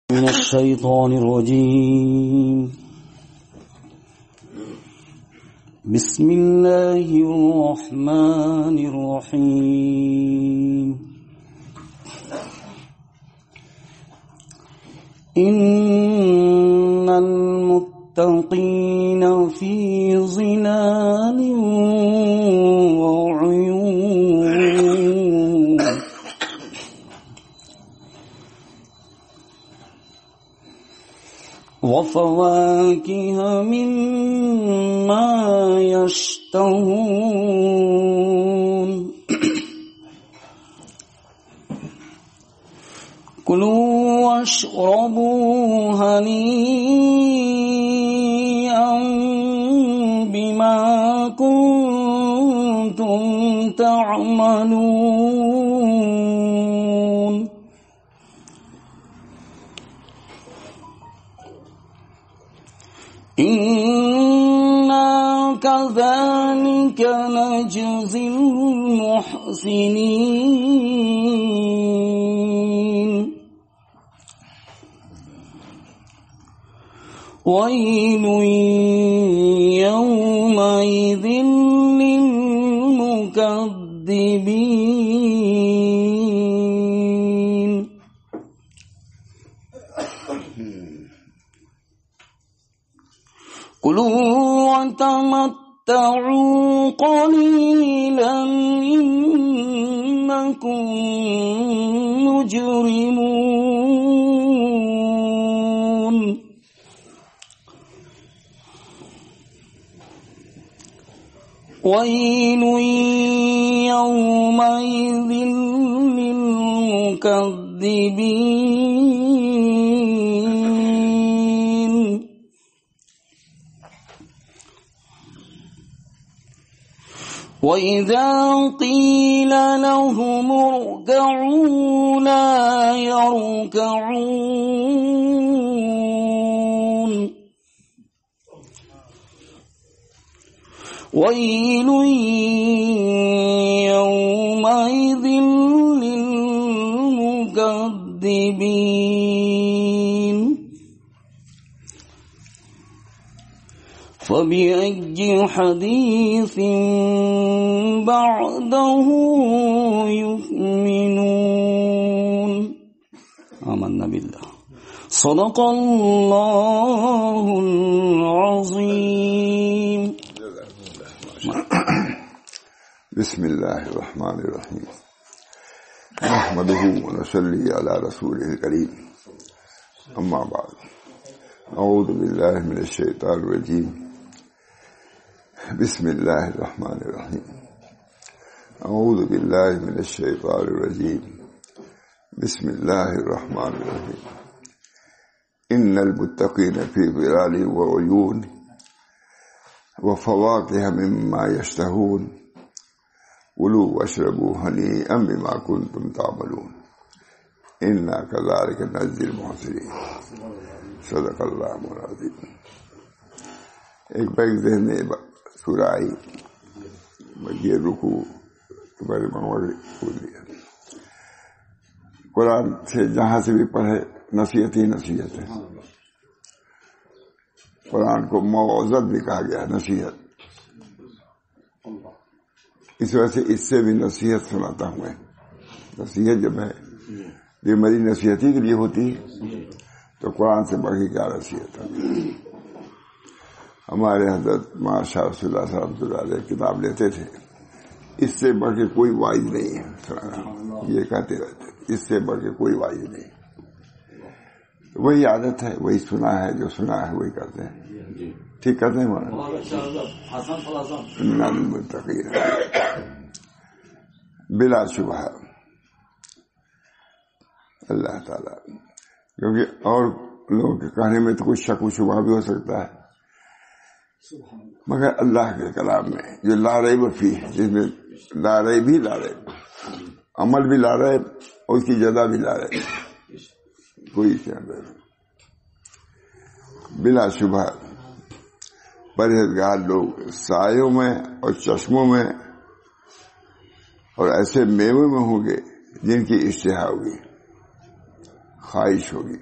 من الشيطان الرجيم. بسم الله الرحمن الرحيم. إن المتقين في ظلال وعيون وفواكه مما يشتهون كلوا واشربوا هنيئا بما كنتم تعملون إنا كذلك نجزي المحسنين ويل يومئذ للمكذبين كلوا وتمتعوا قليلا إنكم مجرمون ويل يومئذ للمكذبين وإذا قيل لهم اركعوا لا يركعون ويل يومئذ للمكذبين فبأي حديث بعده يؤمنون آمنا بالله صدق الله العظيم. بسم الله الرحمن الرحيم. نحمده ونصلي على رسوله الكريم. أما بعد، أعوذ بالله من الشيطان الرجيم. بسم الله الرحمن الرحيم. أعوذ بالله من الشيطان الرجيم. بسم الله الرحمن الرحيم. إن المتقين في ظلال وعيون وفواكه مما يشتهون كلوا واشربوا هنيئا بما كنتم تعملون إنا كذلك نجزي المحسنين صدق اللہ العظیم. ایک بار ذہن میں سورہ آئی، یہ رکوع بڑے منگوڑے کھول دیا. قرآن سے جہاں سے بھی پڑھے نصیحت ہی نصیحت ہے. قرآن کو موعظت بھی کہا گیا ہے، نصیحت. اس وجہ سے اس سے بھی نصیحت سناتا ہوں میں. نصیحت جب ہے یہ میری نصیحت ہی کے لیے ہوتی ہے تو قرآن سے بڑھ کے کیا نصیحت ہے. ہمارے حضرت شاہ رسول اللہ صلی اللہ علیہ کتاب لیتے تھے، اس سے بڑھ کے کوئی واعظ نہیں ہے سنانا، یہ کہتے رہتے اس سے بڑھ کے کوئی واعظ نہیں. وہی عادت ہے، وہی سنا ہے، جو سنا ہے وہی کرتے ہیں. ٹھیک کرتے ہیں مولانا. بلا شبہ اللہ تعالی، کیونکہ اور لوگوں کے کہنے میں تو کچھ شک و شبہ بھی ہو سکتا ہے، مگر اللہ کے کلام میں جو لا ریب فیہ ہے، جس میں لا ریب بھی لا ریب، عمل بھی لا ریب اور اس کی جزا بھی لا ریب، کوئی کے اندر بلا شبہ پرہیزگار لوگ سایوں میں اور چشموں میں اور ایسے میوے میں ہوں گے جن کی اشتہا ہوگی، خواہش ہوگی.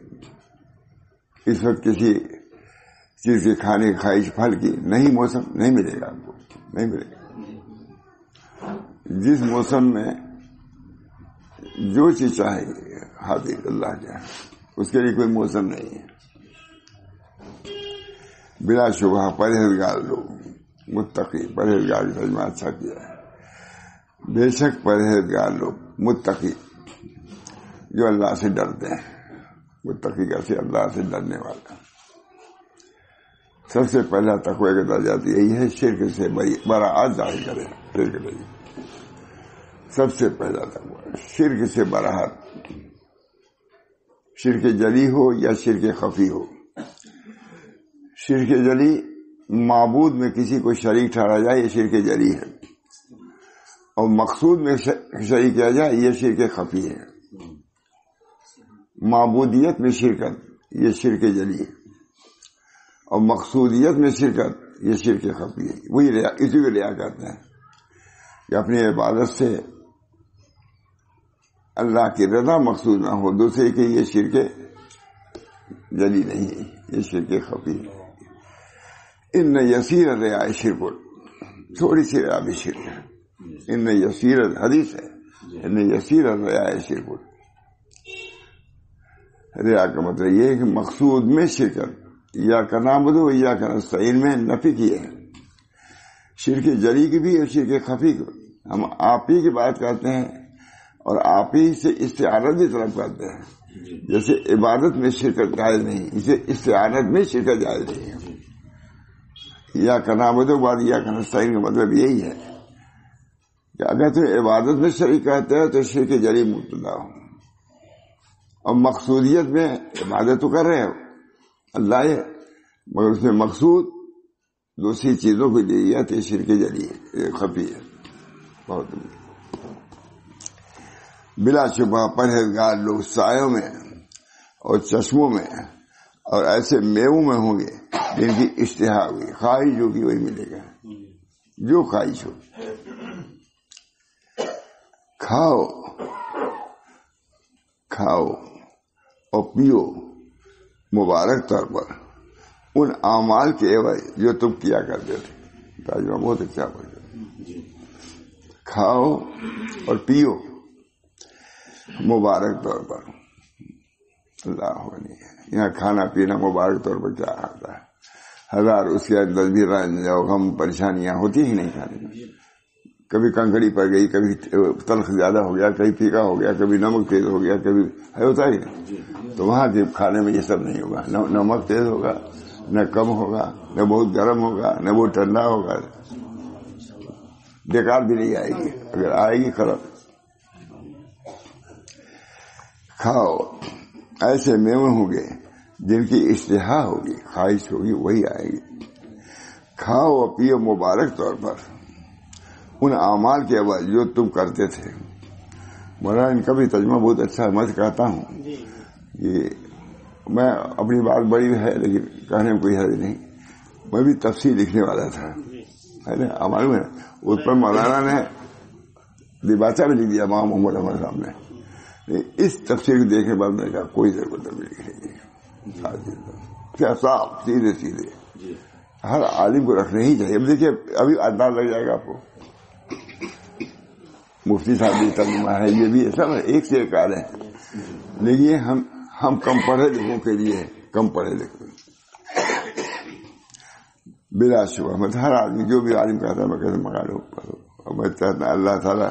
اس وقت کسی چیز کے کھانے کی خواہش، پھل کی نہیں، موسم نہیں ملے گا آپ کو، نہیں ملے گا. جس موسم میں جو چیز چاہے حاضر اللہ جائے، اس کے لیے کوئی موسم نہیں ہے. بلا شبہ پرہیزگار لوگ متقی، پرہیزگار کا ترجمہ اچھا کیا ہے. بے شک پرہیزگار لوگ متقی جو اللہ سے ڈرتے ہیں. متقی کیسے؟ اللہ سے ڈرنے والا. سب سے پہلا تقوی کا درجہ یہی ہے، شرک سے براءت ظاہر کرے. شرک نہیں، سب سے پہلا تقوی شرک سے براءت. شرک جلی ہو یا شرک خفی ہو. شرک جلی معبود میں کسی کو شریک ٹھہرا جائے یہ شرک جلی ہے، اور مقصود میں شریک کیا جائے یہ شرک خفی ہے. معبودیت میں شرکت یہ شرک جلی ہے، اور مقصودیت میں شرکت یہ شرک خفی ہے. وہی اسی کو ریا کہتے ہیں کہ اپنی عبادت سے اللہ کی رضا مقصود نہ ہو دوسرے کے، یہ شرک جلی نہیں ہے، یہ شرک خفی ہے. ان یسیر ریا شرک، تھوڑی سی ریا بھی شرک ہے. ان یسیر حدیث ہے، ان یسیر ریا شرک. ریا کا مطلب یہ ہے کہ مقصود میں شرکت. یا کا نعبد یا کا نستعین میں نفی کی ہے. شرک جلی کی بھی اور شرک خفی کی. ہم آپ ہی کی بات کرتے ہیں اور آپ ہی سے استعانت بھی طلب کرتے ہیں. جیسے عبادت میں شرکت جائز نہیں، اسے استعانت میں شرکت جائز نہیں ہے. یا کا نعبد بعد یا کا نستعین کا مطلب یہی ہے کہ اگر تم عبادت میں شریک کرتے ہو تو شرک جلی مبتلا ہو، اور مقصودیت میں عبادت تو کر رہے ہو اللہ ہے، مگر اس میں مقصود دوسری چیزوں کو دے دیا تو شرک جلی ہے، خفی ہے. بہت بلا شبہ پرہیزگار لوگ سایوں میں اور چشموں میں اور ایسے میووں میں ہوں گے جن کی اشتہا ہوگی، خواہش ہوگی وہی ملے گا. جو خواہش ہو کھاؤ، کھاؤ اور پیو مبارک طور پر ان اعمال کے عوض جو تم کیا کرتے تھے. ترجمہ بہت اچھا پڑھا. کھاؤ اور پیو مبارک طور پر. اللہ یہاں کھانا پینا مبارک طور پر کیا آتا ہے؟ ہزار اس کے اندر بھی رنج اور غم پریشانیاں ہوتی ہی نہیں کھانے میں. کبھی کنکڑی پڑ گئی، کبھی تلخ زیادہ ہو گیا، کبھی پھیکا ہو گیا، کبھی نمک تیز ہو گیا، کبھی ہوتا ہی نہیں. تو وہاں کے کھانے میں یہ سب نہیں ہوگا. نہ نمک تیز ہوگا، نہ کم ہوگا، نہ بہت گرم ہوگا، نہ بہت ٹھنڈا ہوگا. بیکار بھی نہیں آئے گی، اگر آئے گی خراب. کھاؤ ایسے میوے ہوں گے جن کی اشتہا ہوگی، خواہش ہوگی وہی آئے گی. کھاؤ اور پیو مبارک طور پر ان اعمال کے عوض جو تم کرتے تھے. مولانا ان کا بھی ترجمہ بہت اچھا ہے. میں کہتا ہوں کہ میں اپنی بات بڑی ہے لیکن کہنے میں کوئی حرج نہیں. میں بھی تفسیر لکھنے والا تھا، معلوم ہے. اس پر مولانا نے دیباچہ بھی لکھ دیا امام محمد احمد صاحب نے. اس تفسیر کو دیکھنے بعد میں نے کہا کوئی ضرورت نہیں لکھنے کی. کیا صاف سیدھے سیدھے ہر عالم کو رکھنے ہی چاہیے. اب دیکھیے ابھی انداز لگ جائے گا آپ کو. مفتی صاحب بھی ترجمہ ہے، یہ بھی سب ایک سے ایک آ رہے ہیں. لیکن ہم کم پڑھے لکھوں کے لیے کم پڑھے لکھے. بلا شبہ میں ہر آدمی جو بھی عالم کہتا ہے میں کہتا منگا لو. میں چاہتا اللہ تعالیٰ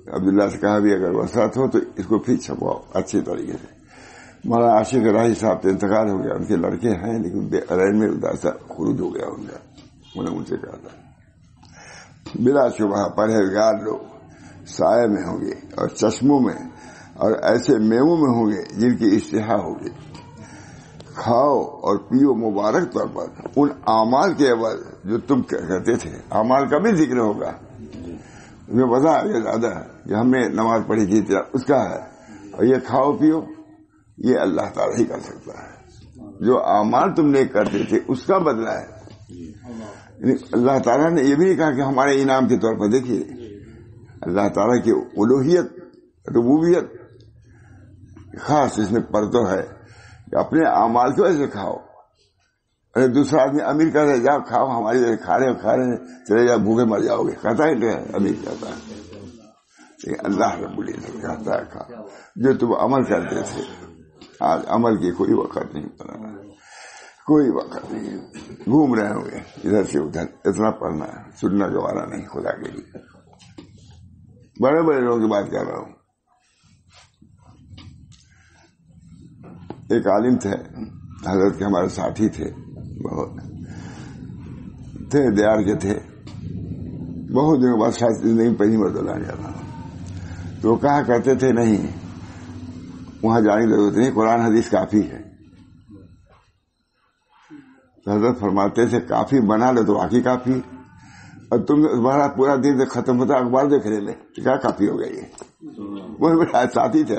عبداللہ سے کہا بھی اگر وسعت ہو تو اس کو پھر چھپواؤ اچھے طریقے سے. مولانا عاشق راہی صاحب کا انتقال ہو گیا. ان کے لڑکے ہیں لیکن رین میں اداسا خروج ہو گیا ان کا. انہوں نے ان سے کہا تھا بلا شبہ پرہیزگار لوگ سائے میں ہوں گے اور چشموں میں اور ایسے میووں میں ہوں گے جن کی اشتہا ہوگی. کھاؤ اور پیو مبارک طور پر ان اعمال کے عوض جو تم کرتے تھے. اعمال کا بھی ذکر ہوگا. میں بتا یہ زیادہ ہے کہ ہم نے نماز پڑھی تھی اس کا ہے، اور یہ کھاؤ پیو یہ اللہ تعالیٰ ہی کر سکتا ہے. جو اعمال تم نے کرتے تھے اس کا بدلہ ہے. اللہ تعالیٰ نے یہ بھی نہیں کہا کہ ہمارے انعام کے طور پر. دیکھیے اللہ تعالیٰ کی الوہیت ربوبیت خاص اس میں پرتو ہے اپنے اعمال کی وجہ سے کھاؤ. ارے دوسرا آدمی امیر کہتا ہے جاؤ کھاؤ, ہماری وجہ کھا رہے چلے جاؤ, بھوکے مر جاؤ گے, کہتا ہے کہ امیر کہتا ہے. لیکن اللہ رب العزت کہتا ہے کھا جو تم عمل کرتے تھے. آج عمل کی کوئی وقت نہیں بنا, کوئی وقت نہیں. گھوم رہے ہوں گے ادھر سے ادھر, اتنا پڑھنا ہے, سننا گوارا نہیں خدا کے لیے. بڑے بڑے لوگوں کی بات کر رہا ہوں. ایک عالم تھے حضرت کے, ہمارے ساتھی تھے, بہت تھے, دیار کے تھے. بہت دنوں بعد شاید زندگی میں پہلی مرتبہ جانا, تو کہا کرتے تھے نہیں وہاں جانے کی ضرورت نہیں, قرآن حدیث کافی ہے. تو حضرت فرماتے تھے کافی بنا لے تو واقعی کافی, اور تم تمہارا پورا دن ختم ہوتا اخبار دیکھنے میں کیا کافی ہو گئی ہے. وہ میرے ساتھی تھے,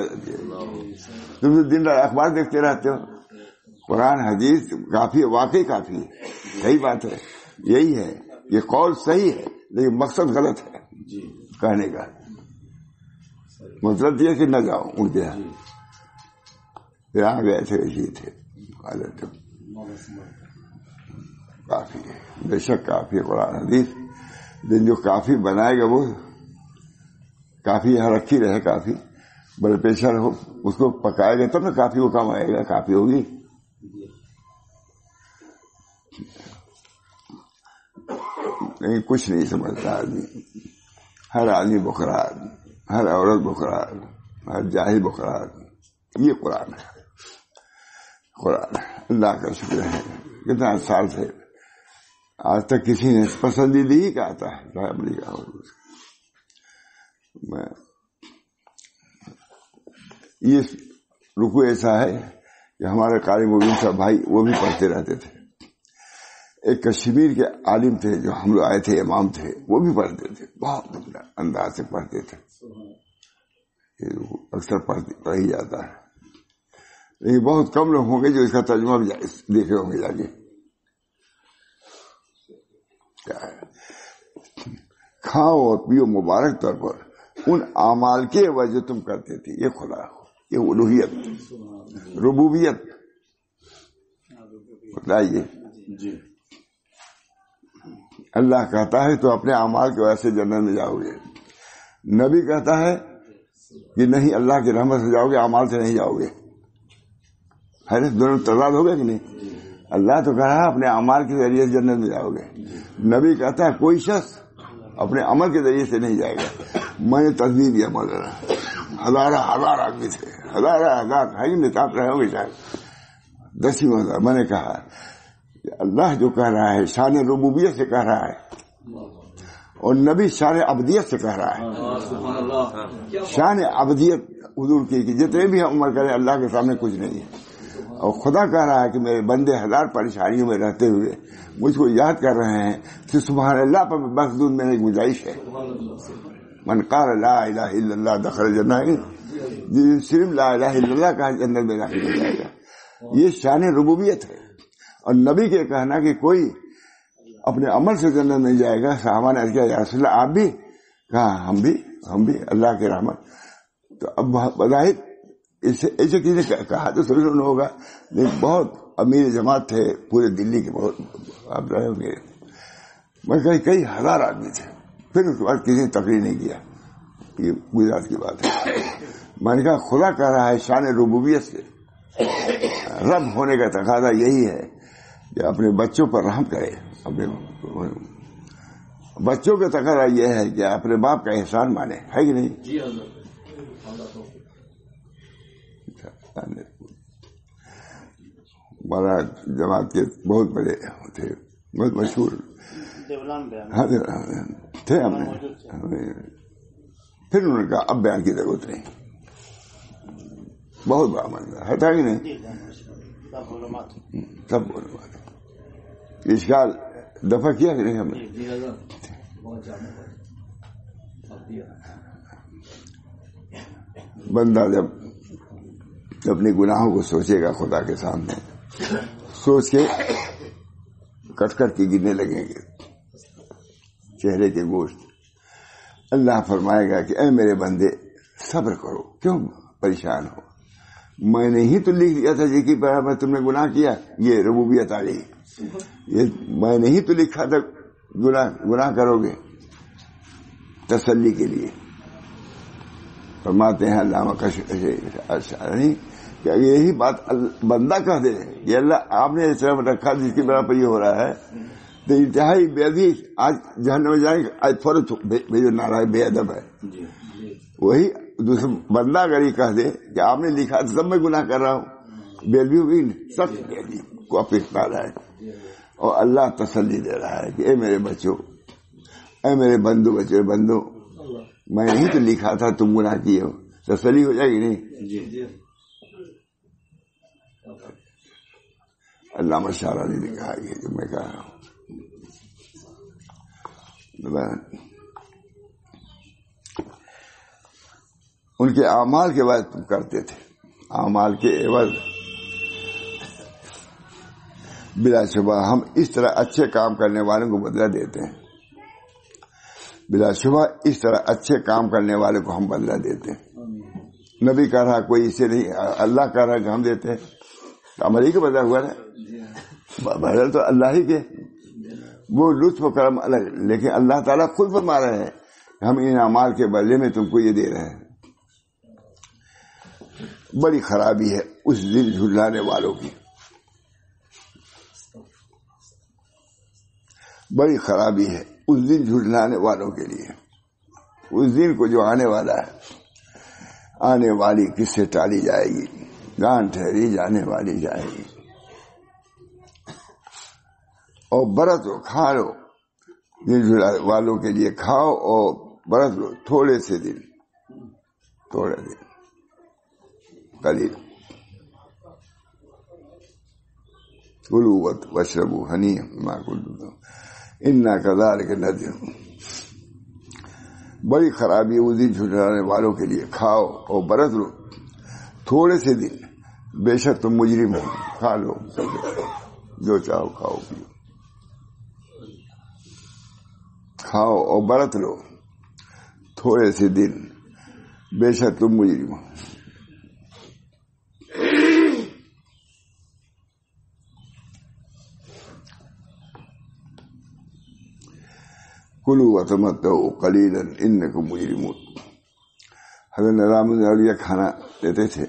تم دن رات اخبار دیکھتے رہتے ہو. قرآن حدیث کافی, واقعی کافی ہے. صحیح بات ہے, یہی ہے, یہ قول صحیح ہے لیکن مقصد غلط ہے کہنے کا. مطلب یہ کہ نہ جاؤ ان کے یہاں گئے تھے, اسی تھے کافی ہے, بے شک کافی ہے قرآن حدیث. لیکن جو کافی بنائے گا وہ کافی یہاں رکھی رہے, کافی بلڈ پریشر ہو اس کو پکائے گا تب نا کافی وہ کام آئے گا, کافی ہوگی. نہیں کچھ نہیں سمجھتا آدمی. ہر آدمی بخرار, ہر عورت بخرار, ہر جاہل بخرار. یہ قرآن ہے, قرآن اللہ کا شکر ہے. کتنا سال سے آج تک کسی نے پسندیدہ ہی کہا تھا امریکہ. یہ رکو ایسا ہے کہ ہمارے قاری مبین صاحب بھائی وہ بھی پڑھتے رہتے تھے. ایک کشمیر کے عالم تھے جو ہم لوگ آئے تھے, امام تھے, وہ بھی پڑھتے تھے, بہت انداز سے پڑھتے تھے. اکثر پڑھ ہی جاتا ہے, لیکن بہت کم لوگ ہوں گے جو اس کا ترجمہ بھی دیکھے ہوں گے. جا کے کھاؤ اور پیو مبارک طور پر ان اعمال کے وجہ تم کرتے تھے. یہ خدا ہو, یہ الوہیت, ربوبیت بتائیے. اللہ کہتا ہے تو اپنے اعمال کی وجہ سے جنت میں جاؤ گے. نبی کہتا ہے کہ نہیں اللہ کی رحمت سے جاؤ گے, اعمال سے نہیں جاؤ گے. ہے دونوں تضاد ہو گئے کہ نہیں. اللہ تو کہہ رہا ہے اپنے اعمال کے ذریعے سے جنت میں جاؤ گے. نبی کہتا ہے کوئی شخص اپنے عمل کے ذریعے سے نہیں جائے گا. میں نے تصویر دیا مولانا, ہزار آدمی تھے, ہزار ہے نصاب رہے ہوں گے شاید 10,000. میں نے کہا کہ اللہ جو کہہ رہا ہے شان ربوبیت سے کہہ رہا ہے, اور نبی شان عبدیت سے کہہ رہا ہے. شان عبدیت حضور کی جتنے بھی ہم عمل کریں اللہ کے سامنے کچھ نہیں ہے. اور خدا کہہ رہا ہے کہ میرے بندے ہزار پریشانیوں میں رہتے ہوئے مجھ کو یاد کر رہے ہیں کہ سبحان اللہ پر بس دون میں ایک گزارش ہے. من قال لا الہ الا اللہ دخل الجنہ, صرف لا الہ الا اللہ کا جنت میں داخل ہو جائے گا. یہ شان ربوبیت ہے. اور نبی کے کہنا کہ کوئی اپنے عمل سے جنت نہیں جائے گا. صحابہ نے کہا یا رسول اللہ آپ بھی, کہا ہم بھی اللہ کی رحمت. تو اب بظاہر ایسے کسی نے کہا تو سن ہوگا, لیکن بہت امیر جماعت تھے پورے دلی کے, بہت آپ رہے ہوں گے. میں کئی ہزار آدمی تھے. پھر اس کے بعد کسی نے تقریر نہیں کیا. یہ گجرات کی بات ہے. میں نے کہا خدا کہہ رہا ہے شان ربوبیت سے, رب ہونے کا تقاضا یہی ہے کہ اپنے بچوں پر رحم کرے. اپنے بچوں کا تقاضا یہ ہے کہ اپنے باپ کا احسان مانے, ہے کہ نہیں؟ بڑا جماعت کے بہت بڑے تھے, بہت مشہور تھے. ہم نے پھر انہوں نے کہا اب بیان کی ضرورت نہیں. بہت بڑا منظر ہے تھا کہ نہیں. سب علماء اشکال دفع کیا کہ نہیں ہم نے. بندہ جب اپنے گناہوں کو سوچے گا خدا کے سامنے, سوچ کے کٹ کر کے گرنے لگیں گے چہرے کے گوشت. اللہ فرمائے گا کہ اے میرے بندے صبر کرو, کیوں پریشان ہو, میں نے ہی تو لکھ دیا تھا جی کی میں تم نے گناہ کیا، یہ ربوبیت آ گئی، یہ میں نے ہی تو لکھا تھا گناہ کرو گے، تسلی کے لیے فرماتے ہیں علامہ اشعری کہ یہی بات بندہ کہہ دے کہ اللہ آپ نے اس طرح رکھا جس کی بنا پر یہ ہو رہا ہے، تو انتہائی بے ادبی، آج جہنم میں جائیں گے، آج فوراً بھیجو نارا بے ادب ہے۔ وہی دوسرا بندہ اگر یہ کہہ دے کہ آپ نے لکھا تو سب میں گناہ کر رہا ہوں، بے ادبی ہوگی، سخت بے ادبی کو اپنا رہا ہے، اور اللہ تسلی دے رہا ہے کہ اے میرے بچوں، اے میرے بندو، میں نے ہی تو لکھا تھا تم گناہ کیے ہو، تسلی ہو جائے گی نہیں؟ علامہ شعرانی نے کہا یہ جو میں کہہ رہا ہوں، ان کے اعمال کے بعد تم کرتے تھے، اعمال کے عوض بلا شبہ ہم اس طرح اچھے کام کرنے والوں کو بدلہ دیتے ہیں، بلا شبہ اس طرح اچھے کام کرنے والے کو ہم بدلہ دیتے ہیں۔ نبی کہہ رہا کوئی اسے نہیں، اللہ کہہ رہا کہ ہم دیتے ہیں، عمل ہی کا بدلہ ہوا نا، بدل تو اللہ ہی کے، وہ لطف و کرم الگ، لیکن اللہ تعالیٰ خود فرما رہے ہیں ہم ان اعمال کے بدلے میں تم کو یہ دے رہے ہیں۔ بڑی خرابی ہے اس دل جھلانے والوں کی، بڑی خرابی ہے اس دن جھٹلانے والوں کے لیے، اس دن کو جو آنے والا ہے، آنے والی کس سے ٹالی جائے گی، گان ٹھہری جانے والی جائے گی۔ اور برت لو، کھا لو، دل جھلانے والوں کے لیے کھاؤ اور برت لو تھوڑے سے دن، تھوڑے دن قلیل، کلوا واشربوا ہنیئا بما کنتم انا کذالک نجزی۔ بڑی خرابی اس دن جھٹلانے والوں کے لیے، کھاؤ اور برت لو تھوڑے سے دن، بے شک تم مجرم ہو، کھا لو جو چاہو کھاؤ پیو، کھاؤ اور برت لو تھوڑے سے دن، بے شک تم مجرم ہو۔ کلوا وتمتعوا قلیلا انکم مجرمون۔ حضرت نظام الاولیاء کھانا دیتے تھے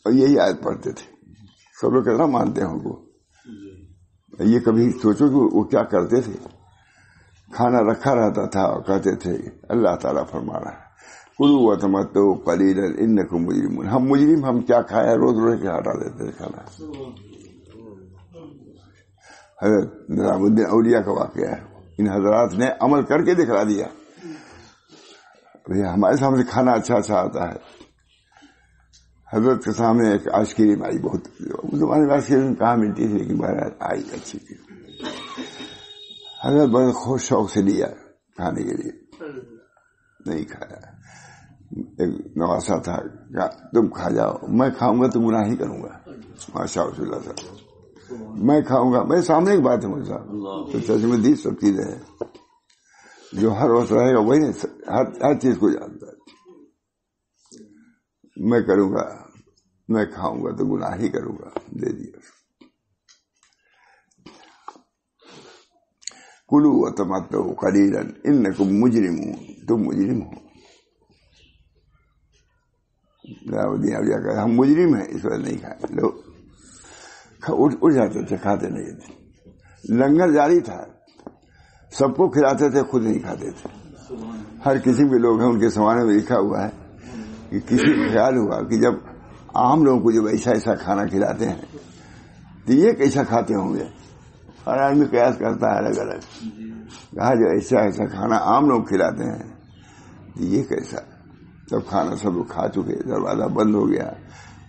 اور یہی آیت پڑھتے تھے، سب لوگ کتنا مانتے ہیں ان کو، یہ کبھی سوچو کہ وہ کیا کرتے تھے، کھانا رکھا رہتا تھا اور کہتے تھے اللہ تعالیٰ فرما رہا ہے کلوا وتمتعوا قلیلا انکم مجرمون۔ ہم مجرم، ہم کیا کھائے، روز روز کے ہٹا دیتے تھے کھانا۔ حضرت نظام الدین اولیاء کا واقعہ ہے، ان حضرات نے عمل کر کے دکھا دیا۔ ہمارے سامنے کھانا اچھا اچھا آتا ہے، حضرت کے سامنے ایک آئس کریم آئی، بہت زمانے میں آئس کریم کہاں ملتی تھی، لیکن بہرحال آئی اچھی کی، حضرت بڑے خوش شوق سے لیا کھانے کے لیے، نہیں کھایا۔ ایک نواسا تھا، تم کھا جاؤ، میں کھاؤں گا تو گناہ ہی کروں گا، ماشاء اللہ صاحب، میں کھاؤں گا، میرے سامنے ایک بات ہے مجھے صاحب، تو ترجمہ دی سب چیزیں ہیں، جو ہر وقت رہے گا وہی ہر چیز کو جانتا ہے۔ میں کروں گا، میں کھاؤں گا تو گناہ ہی کروں گا، دے دیا۔ کلوا وتمتعوا قلیلا انکم مجرمون، تم مجرم ہو۔ ہم مجرم ہیں اس وجہ نہیں کھائے، لوگ اٹھ جاتے تھے، کھاتے نہیں تھے۔ لنگر جاری تھا، سب کو کھلاتے تھے، خود نہیں کھاتے تھے۔ ہر کسی کے لوگ ہیں، ان کے زمانے میں لکھا ہوا ہے کہ کسی کو خیال ہوا کہ جب عام لوگوں کو جب ایسا ایسا کھانا کھلاتے ہیں تو یہ کیسا کھاتے ہوں گے، ہر آدمی قیاس کرتا ہے الگ الگ، کہا جو ایسا ایسا کھانا عام لوگ کھلاتے ہیں تو یہ کیسا۔ جب کھانا سب لوگ کھا چکے، دروازہ بند ہو گیا،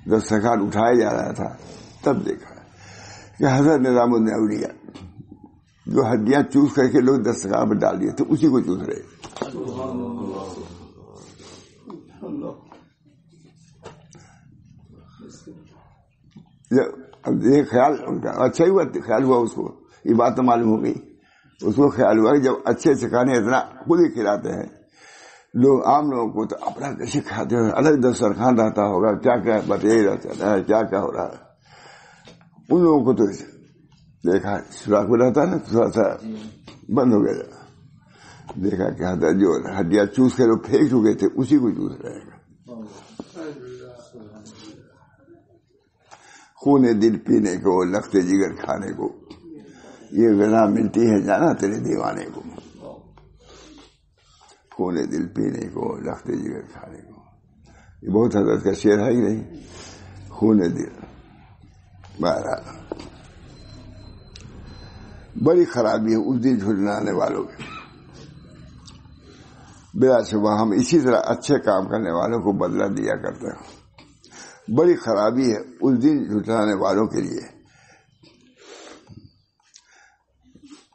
دسترخوان اٹھایا جا رہا تھا، تب دیکھا کہ حضرت نظام الدین اولیاء جو ہڈیاں چوس کر کے لوگ دسترخوان پر ڈال دیے تھے، اسی کو چوس رہے۔ اب یہ خیال ان کا اچھا ہی ہوا، خیال ہوا اس کو، یہ بات تو معلوم ہو گئی، اس کو خیال ہوا کہ جب اچھے سے کھانے اتنا خود ہی کھلاتے ہیں لوگ عام لوگوں کو تو اپنا کیسے کھاتے ہیں، الگ دسترخوان رہتا ہوگا، کیا کیا بتائی رہتا ہے، کیا کیا ہو رہا ہے۔ ان لوگوں کو تو دیکھا سوراخ میں رہتا ہے نا، تھوڑا سا بند ہو گیا، دیکھا کیا تھا، جو ہڈیاں چوس کے لوگ پھینک چکے تھے اسی کو چوس رہے گا۔ خون دل پینے کو، لخت جگر کھانے کو، یہ غذا ملتی ہے جانا تیرے دیوانے کو۔ خون دل پینے کو، لخت جگر کھانے کو، یہ بہت حضرت کا شعر ہے ہی نہیں، خون دل۔ بہرحال بڑی خرابی ہے اس دن جھٹلانے والوں کی۔ بلا شبہ ہم اسی طرح اچھے کام کرنے والوں کو بدلہ دیا کرتے ہیں۔ بڑی خرابی ہے اس دن جھٹلانے والوں کے لیے۔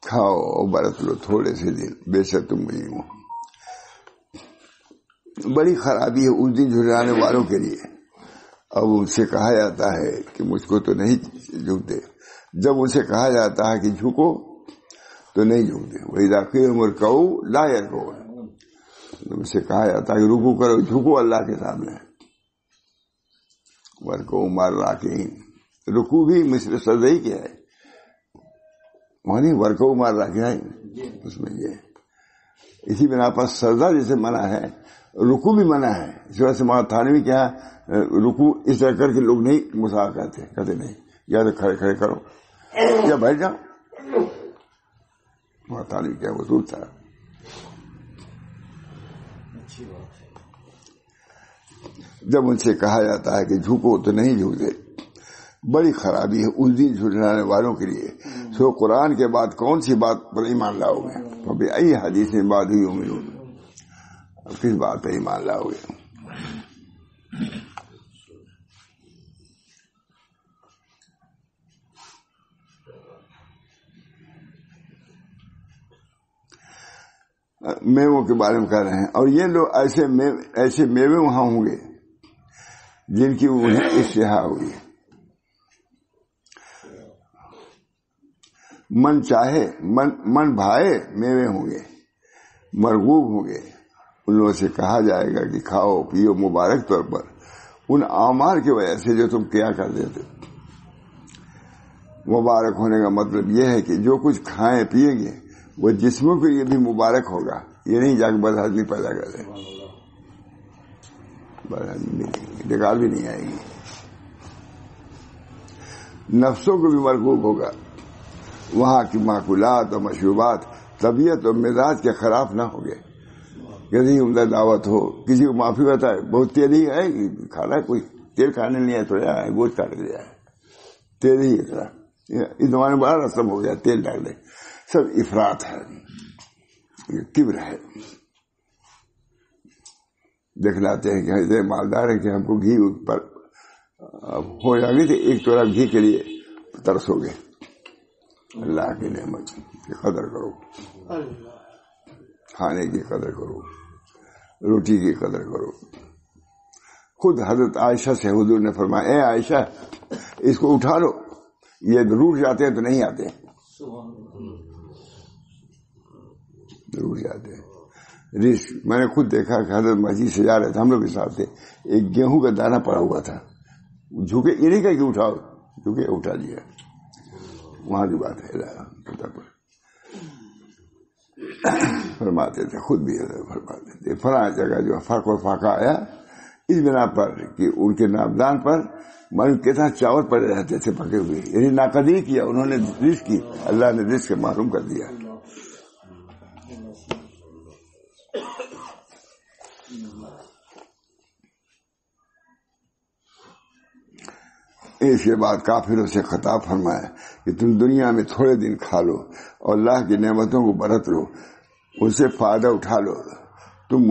کھاؤ اور برت لو تھوڑے سے دن، بے شک تم مجھے ہو۔ بڑی خرابی ہے اس دن جھٹلانے والوں کے لیے۔ اب ان سے کہا جاتا ہے کہ مجھ کو تو نہیں جھکتے، جب ان سے کہا جاتا ہے کہ جھکو تو نہیں جھکتے۔ وَإِذَا قِيلَ لَهُمُ ارْكَعُوا لَا يَرْكَعُونَ، ان سے کہا جاتا ہے کہ رکوع کرو، جھکو اللہ کے سامنے۔ وَارْكَعُوا مَعَ الرَّاكِعِينَ، رکوع بھی مثل سجدہ ہی کیا ہے، وہاں وَارْكَعُوا مَعَ الرَّاكِعِينَ، اس میں یہ اسی بنا پر سجدہ جیسے منع ہے، رکوع بھی منع ہے۔ اس وجہ سے ماں تھانوی کیا رکوع اس طرح کر کے لوگ نہیں مسا کہتے نہیں، یا تو کھڑے کھڑے کرو یا بیٹھ جاؤ۔ ماں تھانوی کیا وصول تھا۔ جب ان سے کہا جاتا ہے کہ جھکو تو نہیں جھکتے، بڑی خرابی ہے اس دن جھٹلانے والوں کے لیے۔ سو قرآن کے بعد کون سی بات پر ایمان لاؤ گے؟ ای حدیث میں بعد ہی یؤمنون، کس بات پر ایمان لاؤ گے؟ میووں کے بارے میں کہہ رہے ہیں، اور یہ لوگ ایسے میوے وہاں ہوں گے جن کی انہیں اشتہا ہوئی، من چاہے من بھائے میوے ہوں گے، مرغوب ہوں گے۔ ان لوگوں سے کہا جائے گا کہ کھاؤ پیو مبارک طور پر ان اعمال کی وجہ سے جو تم کیا کرتے تھے۔ مبارک ہونے کا مطلب یہ ہے کہ جو کچھ کھائیں پیئیں گے وہ جسموں کے لیے بھی مبارک ہوگا، یہ نہیں جا کے بد ہضمی پیدا کر دے، بد ہضمی ڈکار بھی نہیں آئے گی۔ نفسوں کو بھی مرغوب ہوگا، وہاں کی معقولات اور مشروبات طبیعت اور مزاج کے خلاف نہ ہوں گے۔ کسی عمدہ دعوت ہو، کسی کو معافی ہوتا ہے، بہت تیل ہی ہے کھانا، کوئی تیل کھانے نہیں ہے تو گوشت کاٹ دیا ہے، تیل ہی اتنا، اس زمانے میں بڑا رسم ہو گیا تیل ڈال دے، سب افراط ہے، یہ کبر ہے۔ دکھلاتے ہیں کہ ایسے مالدار ہے کہ ہم کو گھی پر ہو جائے گی تو ایک توڑا گھی کے لیے ترسو گے۔ اللہ کی نعمت کی قدر کرو، کھانے کی قدر کرو، روٹی کی قدر کرو۔ خود حضرت عائشہ سے حضور نے فرمایا، اے عائشہ اس کو اٹھا لو، یہ روٹ جاتے ہیں تو نہیں آتے، روٹ جاتے ہیں۔ رزق میں نے خود دیکھا کہ حضرت مسجد سے جا رہے تھے، ہم لوگ کے ساتھ تھے، ایک گیہوں کا دانہ پڑا ہوا تھا، جھکے یہ نہیں کہ اٹھاؤ، جھکے اٹھا لیا، وہاں کی بات ہے فرماتے تھے، خود بھی فرماتے تھے، فلاں جگہ جو فرق و فاقہ آیا اس بنا پر کہ ان کے نابدان پر من کے ساتھ چاول پڑے رہتے تھے پکے ہوئے، یعنی ناقدری کیا انہوں نے، رزق کی اللہ نے رزق سے محروم کر دیا۔ اس کے بعد کافروں سے خطاب فرمایا کہ تم دنیا میں تھوڑے دن کھا لو اور اللہ کی نعمتوں کو برت لو، ان سے فائدہ اٹھا لو، تم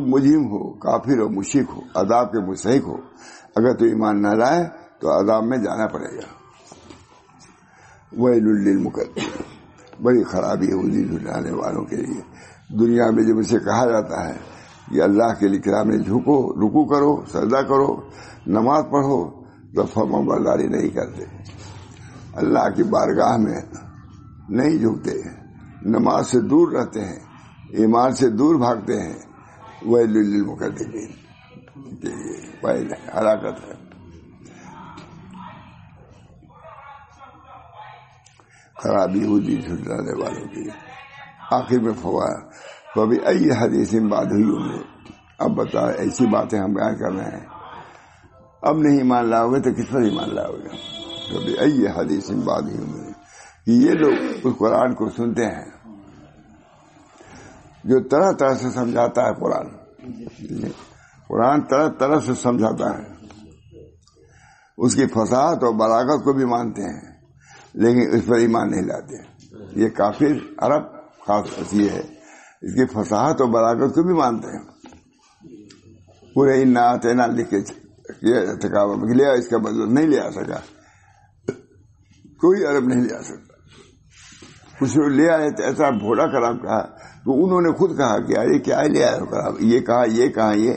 مجرم ہو، کافر ہو، مشرک ہو، عذاب کے مستحق ہو۔ اگر تو ایمان نہ لائے تو عذاب میں جانا پڑے گا۔ ویل للمکذبین، بڑی خرابی ہے انہیں جھٹلانے والوں کے لیے۔ دنیا میں جب اسے کہا جاتا ہے کہ اللہ کے کرام میں جھکو، رکوع کرو، سجدہ کرو، نماز پڑھو، تو فرمانبرداری نہیں کرتے، اللہ کی بارگاہ میں نہیں جھکتے، نماز سے دور رہتے ہیں، ایمان سے دور بھاگتے ہیں، ویل للمکذبین، ویل ہے، ہلاکت ہے۔ خرابی ہوتی جھٹلانے والوں کی۔ آخر میں فوائد فبأي حدیث بعدہ یؤمنون۔ اب بتاؤ، ایسی باتیں ہم بیان کر رہے ہیں، اب نہیں مان لاؤ گے تو کس پر ایمان لاؤ گے؟ فبأي حدیث بعدہ یؤمنون، کہ یہ لوگ اس قرآن کو سنتے ہیں جو طرح طرح سے سمجھاتا ہے۔ قرآن طرح طرح سے سمجھاتا ہے، اس کی فصاحت اور بلاغت کو بھی مانتے ہیں، لیکن اس پر ایمان نہیں لاتے۔ یہ کافر عرب خاص یہ ہے، اس کی فصاحت اور بلاغت کو بھی مانتے ہیں۔ پورے انا اعطینا لکھ کے لیا، اس کا بدلہ نہیں لے آ سکا، کوئی عرب نہیں لے آ سکتا۔ کچھ لوگ لے آئے تو ایسا بھولا کلام کہا تو انہوں نے خود کہا کہ ارے کیا لے آئے ہو کلام، یہ کہا یہ کہا یہ،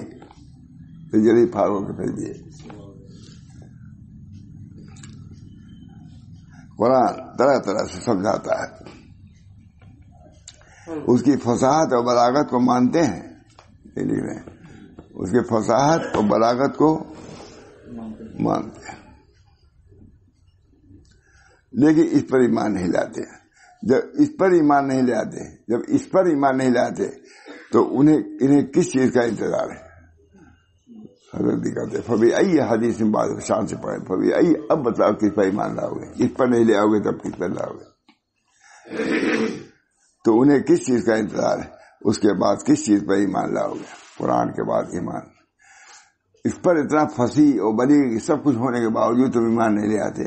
پھر جلدی پھاڑوں کے پھر دیے۔ قرآن طرح طرح سے سمجھاتا ہے، اس کی فصاحت اور بلاغت کو مانتے ہیں، اس کی فصاحت اور بلاغت کو مانتے ہیں، لیکن اس پر ایمان نہیں لاتے۔ جب اس پر ایمان نہیں لاتے تو انہیں کس چیز کا انتظار ہے؟ حضرت کہتے فبأي حدیث بعد شان سے پڑھے فبأي، اب بتاؤ کس پر ایمان لاؤ گے؟ اس پر نہیں لے آؤ گے تب کس پر لاؤ گے؟ تو انہیں کس چیز کا انتظار ہے؟ اس کے بعد کس چیز پر ایمان لاؤ گے؟ قرآن کے بعد ایمان۔ اس پر اتنا فصیح اور بلیغ سب کچھ ہونے کے باوجود تم ایمان نہیں لے آتے،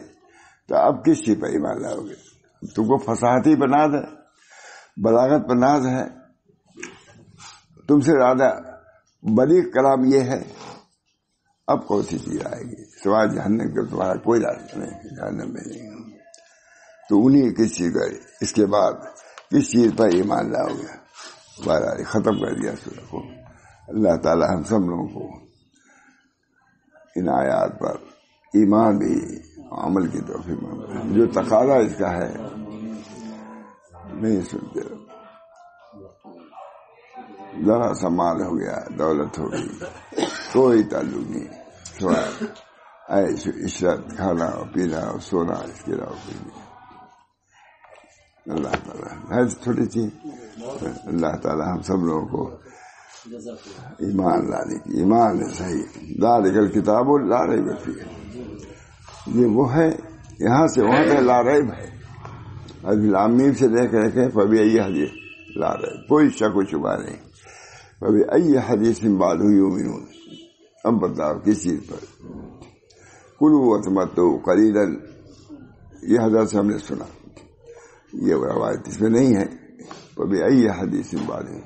تو اب کس چیز پر ایمان لاؤ گے؟ تم کو فصاحتی پر ناز ہے، بلاغت پر ناز ہے، تم سے زیادہ بلیغ کلام یہ ہے، اب کون سی چیز آئے گی سوائے جہنم کے؟ تمہارا کوئی راستہ نہیں جہنم میں نہیں۔ تو انہیں کس چیز کا، اس کے بعد کس چیز پر ایمان لاؤ گے؟ بہرحال ختم کر دیا سورہ کو۔ اللہ تعالی ہم سب لوگوں کو ان آیات پر ایمان بھی عمل کی توفیق مانگتا، جو تقاضا اس کا ہے نہیں سنتے، ذرا سا مال ہو گیا، دولت ہو گئی، کوئی تعلق نہیں، سوائے عیش عشرت، کھانا پینا اور سونا، اس کے علاوہ کوئی نہیں۔ اللہ تعالیٰ ہے چھوٹی چیز، اللہ تعالیٰ ہم سب لوگوں کو ایمان لانے کی، ایمان ہے صحیح، ذالک الکتاب لا ریب فیہ، یہ وہ ہے یہاں سے وہاں تک لا ریب ہے، الف لام میم سے لے کے فبأي حدیث لا ریب، کوئی شک و شبہ نہیں۔ فبأي حدیث بعدہ یؤمنون، اب بتاؤ کس چیز پر؟ کلوا وتمتعوا قلیلا، یہ حضرت سے ہم نے سنا، یہ روایت اس میں نہیں ہے۔ فبأي حدیث بعدہ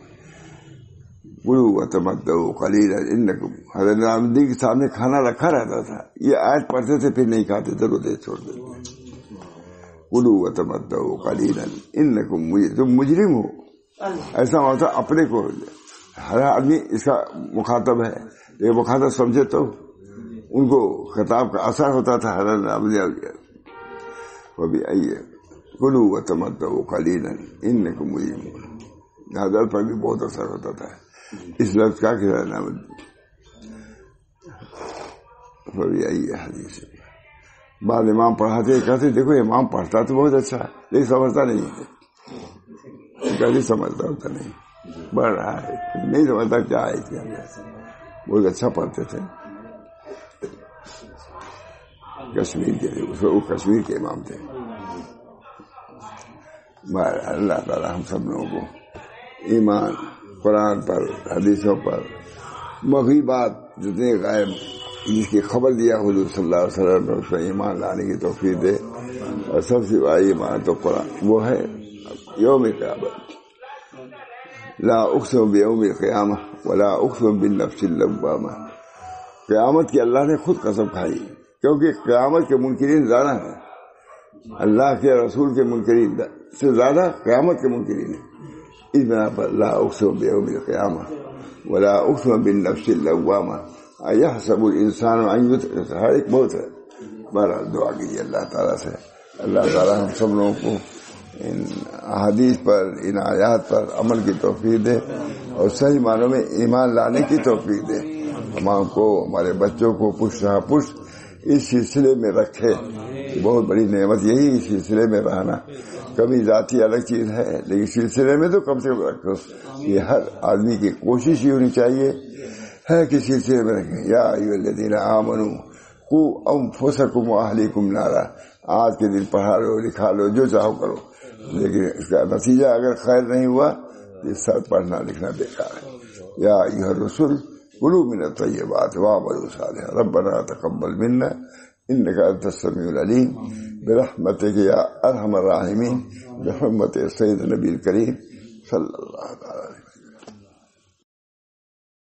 کلوا وتمتعوا قلیلا انکم، حضرت نظامالدین کے سامنے کھانا رکھا رہتا تھا، یہ آیت پڑھتے تھے پھر نہیں کھاتے تھے، روتے چھوڑ دیتے۔ کلوا وتمتعوا قلیلا انکم، تم مجرم ہو، ایسا ہوتا اپنے کو، ہر آدمی اس کا مخاطب ہے، یہ مخاطب سمجھے تو ان کو خطاب کا اثر ہوتا تھا۔ حضرت نظامالدین فبأي کلوا وتمتعوا قلیلا انکم مجرمون، حضرت پر بھی بہت اثر ہوتا تھا اس لفظ کا کہ فبأي حدیث۔ بعد امام پڑھاتے کہتے دیکھو امام پڑھتا تو بہت اچھا ہے لیکن سمجھتا نہیں ہے، کبھی سمجھتا ہوتا نہیں، بڑھ رہا ہے نہیں سمجھتا کیا ہے کیا، بہت اچھا پڑھتے تھے کشمیر کے، وہ کشمیر کے امام تھے۔ اللہ تعالی ہم سب لوگوں کو ایمان قرآن پر، حدیثوں پر، مغیبات جتنے غائب جس کی خبر دیا حضور صلی اللہ علیہ وسلم نے، اس پر ایمان لانے کی توفیق دے۔ اور سب سے بڑا ایمان تو قرآن وہ ہے یوم قیامت، لا اقسم بیوم القیامہ ولا اقسم بالنفس اللوامہ، قیامت کی اللہ نے خود قسم کھائی، کیونکہ قیامت کے منکرین زیادہ ہیں، اللہ کے رسول کے منکرین سے زیادہ قیامت کے منکرین ہیں، اس بنا پر لا اقسم بیوم القیامہ ولا اقسم بالنفس اللوامہ ایحسب الانسان ان یترک، ہر ایک بہت ہے۔ بہرحال دعا کیجیے اللہ تعالیٰ سے، اللہ تعالیٰ ہم سب لوگوں کو ان احادیث پر، ان آیات پر عمل کی توفیق دے اور صحیح معنوں میں ایمان لانے کی توفیق دے. تمام کو، ہمارے بچوں کو پشت اس سلسلے میں رکھے. بہت بڑی نعمت یہی اس سلسلے میں رہنا. کبھی ذاتی الگ چیز ہے لیکن سلسلے میں تو کم سے کم رکھو. یہ ہر آدمی کی کوشش ہی ہونی چاہیے ہے کہ سلسلے میں رکھیں. یا ایھا الذین آمنوا قوا انفسکم واہلیکم نارا. آج کے دن پڑھا لو، لکھا لو، جو چاہو کرو، لیکن اس کا نتیجہ اگر خیر نہیں ہوا تو سب پڑھنا لکھنا بیکار ہے. یا ایھا الرسل کلوا من الطیبات واعملوا صالحا ربنا تقبل منا انک انت السمیع العلیم برحمتک یا ارحم الراحمین، بحرمت سید نبی الکریم صلی اللہ علیہ وسلم.